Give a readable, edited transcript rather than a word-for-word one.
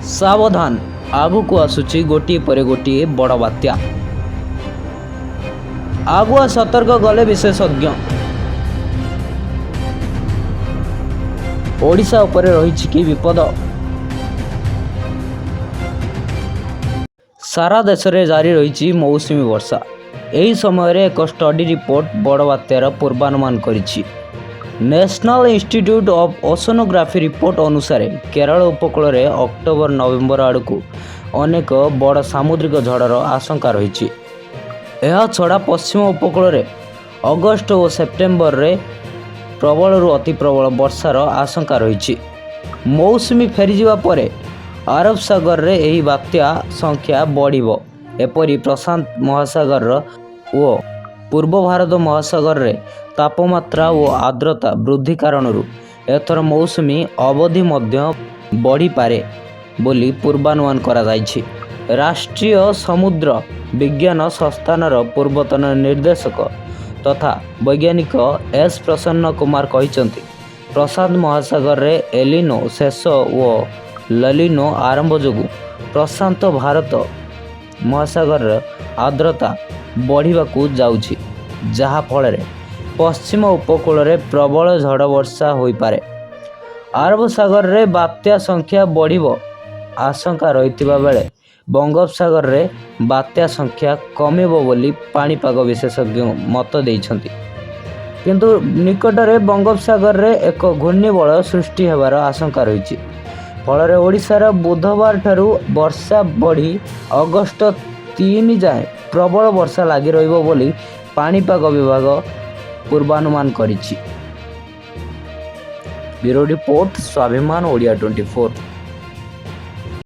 सावधान आगु आसुची गोटे पर गोटे बड़ बात्या। आगुआ सतर्क गले विशेषज्ञ। ओडिशा उपर रही कि विपद। सारा देश में जारी रही मौसुमी वर्षा। यही समय एक स्टडी रिपोर्ट बड़ बात्यार पूर्वानुमान करिछि। National institute of oceanography report अनुसार केरल उपकूल में अक्टोबर नवेम्बर आड़क अनेक बड़ सामुद्रिक झड़र आशंका रही। यह छड़ा पश्चिम उपकूल में अगस्ट और सेप्टेम्बर रे प्रबल अति प्रबल वर्षार आशंका रही। मौसुमी फेरीजा पर अरब सागर रे यही बात्या संख्या बढ़ एपरी प्रशांत महासागर ओ पूर्व भारत महासागर रे तापमात्रा और आर्द्रता वृद्धि कारण एथर मौसुमी अवधि मध्य बढ़ी पारे बोली पूर्वानुमान करा जायछि। राष्ट्रीय समुद्र विज्ञान संस्थानर पूर्वतन निर्देशक तथा वैज्ञानिक एस प्रसन्न कुमार कहिसंति प्रशांत महासागर रे एलिनो शेष और ललिनो आरंभ जोगु प्रशांत भारत महासागर आर्द्रता बढ़िबाकू जाउछि, जहा फल पश्चिम उपकूल में प्रबल झड़ वर्षा हो पारे। अरब सागर रे बात्या संख्या बढ़िब आशंका रही बेले बंगोपसागर रे बात्या संख्या कमिब बोली पाणीपाग विशेषज्ञ मत देइछन्ति। किंतु निकट में बंगोपसागर रे एक घूर्णिबल सृष्टि हेबार आशंका रही। फल ओडिशार बुधवार ठारू वर्षा बढ़ी अगस्ट 3 जाए प्रबल वर्षा लगी रहिबो बोली पाणीपाग विभाग पूर्वानुमान करिछि। ब्यूरो रिपोर्ट स्वाभिमान ओडिया 24।